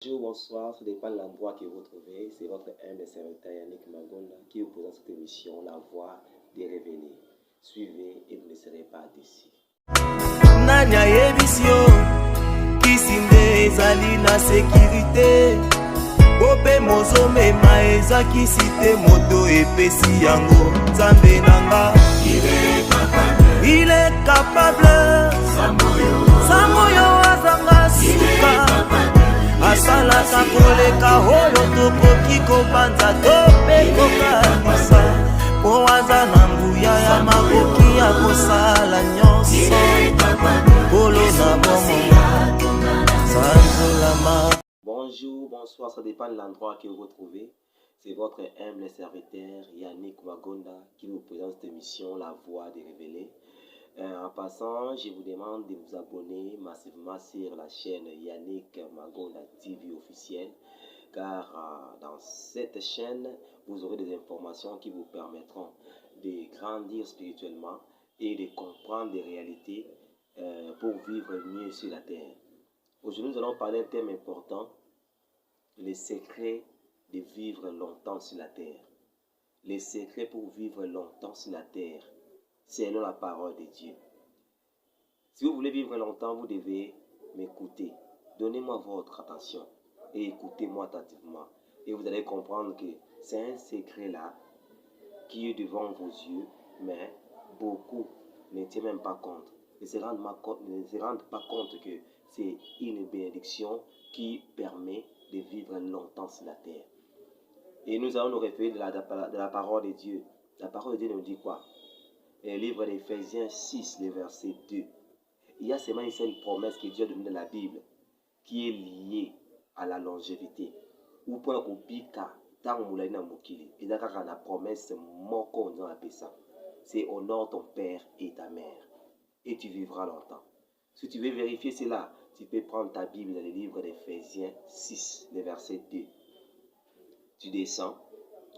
Bonjour, bonsoir, ça dépend de l'endroit que vous trouvez. C'est votre humble serviteur Yannick Magonda qui vous présente cette émission, La Voix des Révélés. Suivez et vous ne serez pas déçus. Nanya Ebisio, Kisinde ezali na sécurité. Bope mozome maeza kisite moto epesi yango. Nzambe nanga, il est capable. Samoyo azanga suka. Asalaka koleka oyo tokoki kobanza tope kokanisa. Po aza na nguya ya makoki ya kosala nyonso. Kolo na bomo sanzolama. Bonjour, bonsoir, ça dépend de l'endroit que vous trouvez. C'est votre humble serviteur Yannick Magonda qui vous présente cette émission, La Voix des Révélés. En passant, je vous demande de vous abonner massivement sur la chaîne Yannick Magonda TV officielle, car dans cette chaîne, vous aurez des informations qui vous permettront de grandir spirituellement et de comprendre des réalités pour vivre mieux sur la terre. Aujourd'hui, nous allons parler d'un thème important, les secrets de vivre longtemps sur la terre. Les secrets pour vivre longtemps sur la terre, selon la parole de Dieu. Si vous voulez vivre longtemps, vous devez m'écouter. Donnez-moi votre attention et écoutez-moi attentivement. Et vous allez comprendre que c'est un secret-là qui est devant vos yeux, mais beaucoup ne tiennent même pas compte. Ne se rendent pas compte que c'est une bénédiction qui permet de vivre longtemps sur la terre. Et nous allons nous référer de la parole de Dieu. La parole de Dieu nous dit quoi? Le livre d'Éphésiens 6, le verset 2. Il y a seulement une seule promesse que Dieu a donnée dans la Bible qui est liée à la longévité. Ou pour la kopika, tant moulay na mokili. Et d'accord, la promesse moko on appelle ça. C'est honore ton père et ta mère. Et tu vivras longtemps. Si tu veux vérifier cela, tu peux prendre ta Bible dans le livre d'Éphésiens 6, le verset 2. Tu descends.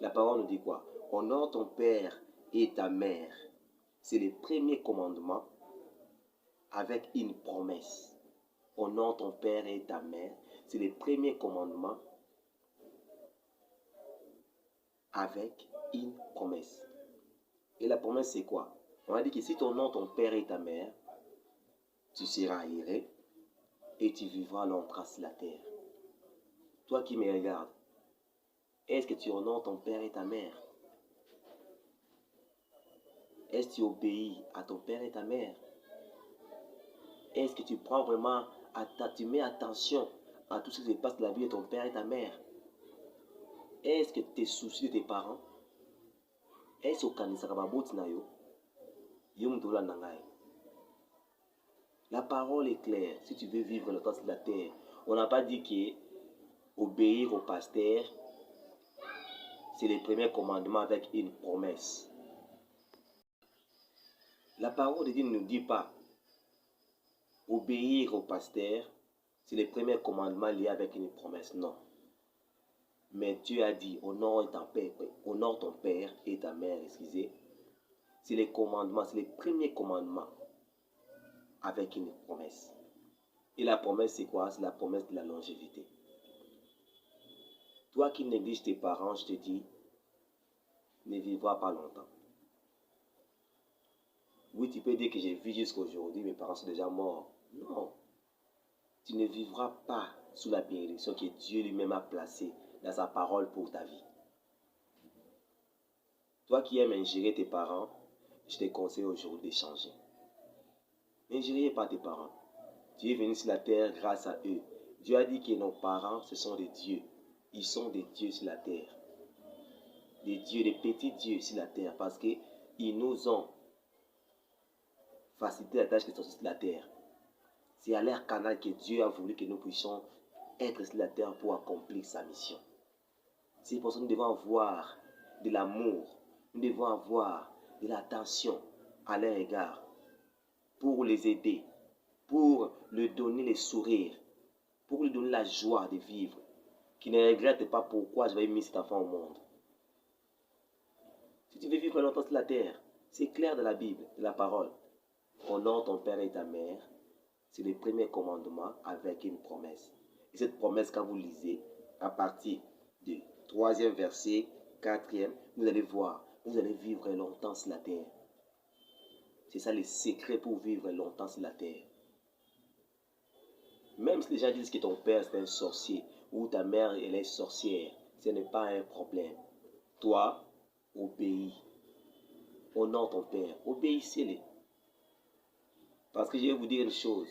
La parole nous dit quoi? Honore ton père et ta mère. C'est le premier commandement avec une promesse. Honore ton père et ta mère. C'est le premier commandement avec une promesse. Et la promesse c'est quoi? On a dit que si tu honores ton père et ta mère, tu seras heureux et tu vivras longtemps sur la terre. Toi qui me regardes, est-ce que tu honores ton père et ta mère? Est-ce que tu obéis à ton père et ta mère? Est-ce que tu prends vraiment, tu mets attention à tout ce qui se passe dans la vie de ton père et ta mère? Est-ce que tu te soucies de tes parents? Est-ce que la parole est claire. Si tu veux vivre longtemps sur la terre, on n'a pas dit que obéir au pasteur, c'est le premier commandement avec une promesse. La parole de Dieu ne nous dit pas obéir au pasteur, c'est le premier commandement lié avec une promesse. Non. Mais Dieu a dit honore ton père et ta mère, excusez. C'est le commandement, c'est le premier commandement avec une promesse. Et la promesse c'est quoi? C'est la promesse de la longévité. Toi qui négliges tes parents, je te dis, ne vivras pas longtemps. Oui, tu peux dire que j'ai vécu jusqu'à aujourd'hui, mes parents sont déjà morts. Non. Tu ne vivras pas sous la bénédiction que Dieu lui-même a placée dans sa parole pour ta vie. Toi qui aimes ingérer tes parents, je te conseille aujourd'hui de changer. N'ingérez pas tes parents. Tu es venu sur la terre grâce à eux. Dieu a dit que nos parents, ce sont des dieux. Ils sont des dieux sur la terre. Des dieux, des petits dieux sur la terre parce qu'ils nous ont facilité la tâche qu'ils sont sur la terre. C'est à leur canal que Dieu a voulu que nous puissions être sur la terre pour accomplir sa mission. C'est pour ça que nous devons avoir de l'amour, nous devons avoir de l'attention à leur égard pour les aider, pour leur donner les sourires, pour lui donner la joie de vivre, qui ne regrette pas pourquoi j'avais mis cet enfant au monde. Si tu veux vivre longtemps sur la terre, c'est clair de la Bible, de la parole. Honore ton père et ta mère. C'est le premier commandement avec une promesse. Et cette promesse, quand vous lisez, à partir du 3e verset, 4e, vous allez voir, vous allez vivre longtemps sur la terre. C'est ça le secret pour vivre longtemps sur la terre. Même si les gens disent que ton père c'est un sorcier ou ta mère elle est sorcière, ce n'est pas un problème. Toi, obéis. Honore ton père. Obéissez-les. Parce que je vais vous dire une chose.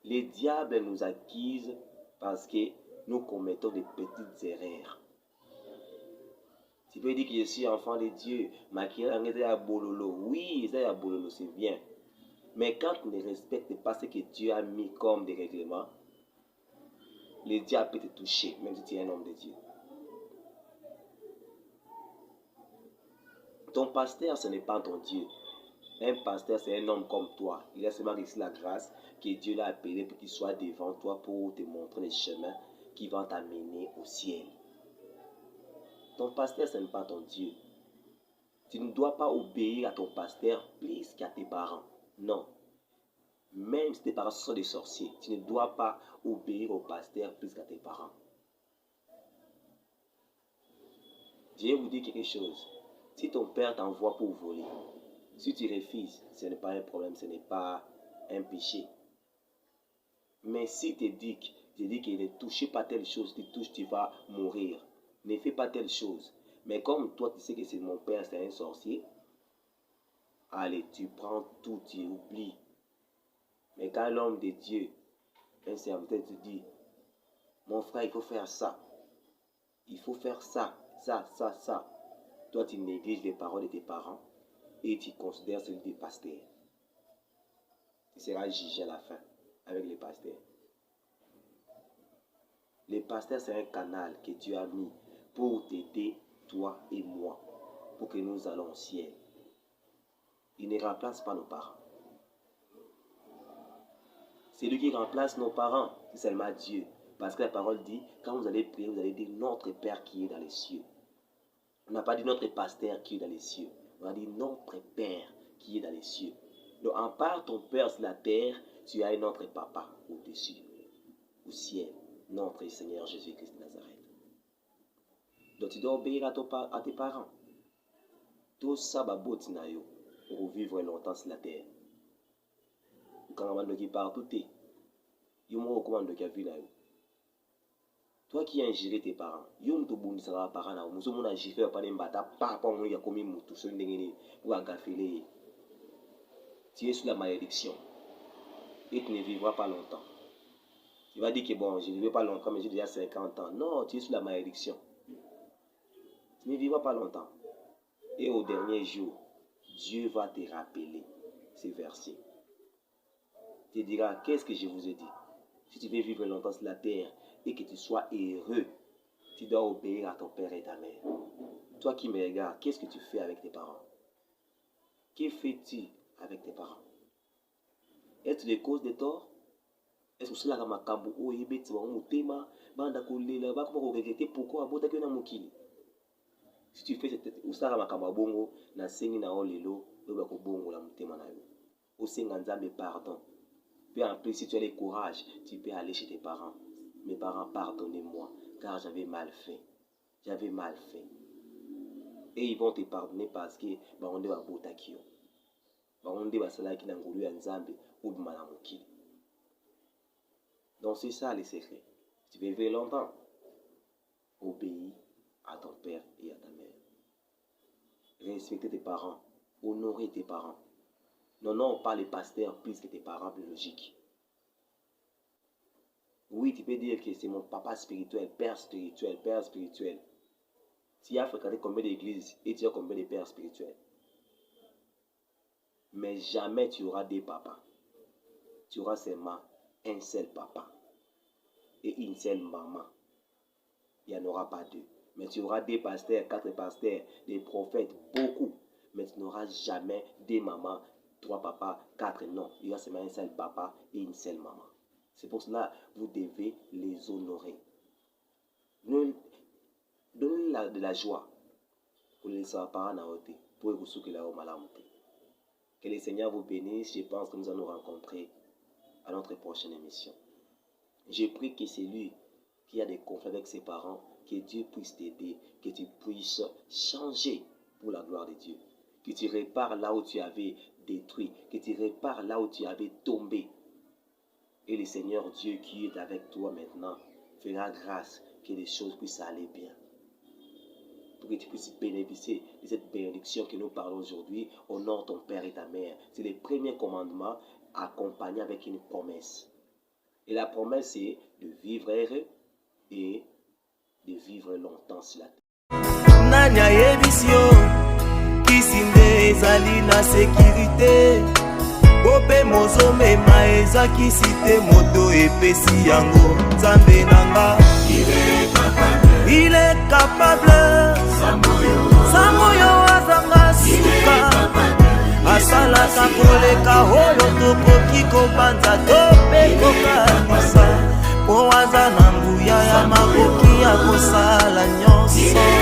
Les diables nous accusent parce que nous commettons des petites erreurs. Tu peux dire que je suis enfant de Dieu. Oui, c'est bien. Mais quand tu ne respectes pas ce que Dieu a mis comme des règlements, le diable peut te toucher, même si tu es un homme de Dieu. Ton pasteur, ce n'est pas ton Dieu. Un pasteur, c'est un homme comme toi. Il a seulement reçu la grâce que Dieu l'a appelé pour qu'il soit devant toi pour te montrer les chemins qui vont t'amener au ciel. Ton pasteur, ce n'est pas ton Dieu. Tu ne dois pas obéir à ton pasteur plus qu'à tes parents. Non. Même si tes parents sont des sorciers, tu ne dois pas obéir au pasteur plus qu'à tes parents. Je vais vous dire quelque chose. Si ton père t'envoie pour voler, si tu refuses, ce n'est pas un problème, ce n'est pas un péché. Mais si tu dis qu'il ne touche pas telle chose, tu vas mourir. Ne fais pas telle chose. Mais comme toi, tu sais que c'est mon père, c'est un sorcier, allez, tu prends tout, tu oublies. Mais quand l'homme de Dieu, un serviteur te dit, mon frère, il faut faire ça. Il faut faire ça, ça. Toi, tu négliges les paroles de tes parents et tu considères celui des pasteurs. Tu seras jugé à la fin avec les pasteurs. Les pasteurs, c'est un canal que Dieu a mis pour t'aider, toi et moi, pour que nous allons au ciel. Il ne remplace pas nos parents. C'est lui qui remplace nos parents, c'est seulement Dieu. Parce que la parole dit, quand vous allez prier, vous allez dire notre Père qui est dans les cieux. On n'a pas dit notre pasteur qui est dans les cieux. On a dit notre Père qui est dans les cieux. Donc, en part ton Père sur la terre, tu as notre Papa au-dessus, au ciel, notre Seigneur Jésus-Christ de Nazareth. Donc, tu dois obéir à tes parents. Tout ça, pour vivre longtemps sur la terre. Quand on qui parle tout est, toi qui as ingéré tes parents, yon to bondi sera parents na muso mona jife pa ne mbata papa mo ya komi mutu so ndengene ou agafele. Tu es sous la malédiction et tu ne vivras pas longtemps. Tu vas dire que bon, je ne vivrai pas longtemps mais j'ai déjà 50 ans. Non, tu es sous la malédiction. Tu ne vivras pas longtemps. Et au dernier jour, Dieu va te rappeler ces versets. Tu te diras, qu'est-ce que je vous ai dit? Si tu veux vivre longtemps sur la terre et que tu sois heureux, tu dois obéir à ton père et ta mère. Toi qui me regardes, qu'est-ce que tu fais avec tes parents? Que fais-tu avec tes parents? Est-ce les causes de tort? Est-ce que c'est la makambo ou yebeti wa mutema banda kolela ba ko regretter pourquoi abota ke na mokili? Si tu fais cette usara makambo bongo na sengi na olelo ba ko bongo la mutema na yo. Osenga nzambe pardon. Puis en plus, si tu as le courage, tu peux aller chez tes parents. Mes parents, pardonnez-moi, car j'avais mal fait. J'avais mal fait. Et ils vont te pardonner parce que on va botakio. On va salaki na ngulu ya nzambe ou malamuki. Donc c'est ça les secrets. Tu veux vivre longtemps. Obéis à ton père et à ta mère. Respectez tes parents. Honorez tes parents. Non, pas les pasteurs plus que tes parents biologiques. Oui, tu peux dire que c'est mon papa spirituel, père spirituel, père spirituel. Tu as fréquenté combien d'églises et tu as combien de pères spirituels. Mais jamais tu auras des papas. Tu auras seulement un seul papa et une seule maman. Il n'y en aura pas deux. Mais tu auras des pasteurs, 4 pasteurs, des prophètes, beaucoup. Mais tu n'auras jamais des mamans, 3 papas, 4 non. Il y a seulement un seul papa et une seule maman. C'est pour cela que vous devez les honorer. Donnez de la joie pour les parents na ote, pour vous souquer la malamute. Que le Seigneur vous bénisse. Je pense que nous allons nous rencontrer à notre prochaine émission. Je prie que celui qui a des conflits avec ses parents, que Dieu puisse t'aider, que tu puisses changer pour la gloire de Dieu. Que tu répares là où tu avais détruit, que tu répares là où tu avais tombé. Et le Seigneur Dieu qui est avec toi maintenant fera grâce que les choses puissent aller bien. Pour que tu puisses bénéficier de cette bénédiction que nous parlons aujourd'hui, honore ton père et ta mère. C'est le premier commandement accompagné avec une promesse. Et la promesse est de vivre heureux et de vivre longtemps sur la terre. Nanya yebisio, kisinde ezali na sécurité. Bope mozome maeza kisite moto epesi yango. Nzambe nanga, il est capable. Samoyo azanga suka. Asalaka koleka oyo tokoki kobanza tope kokanisa. Po aza na nguya ya makoki ya kosala nyonso.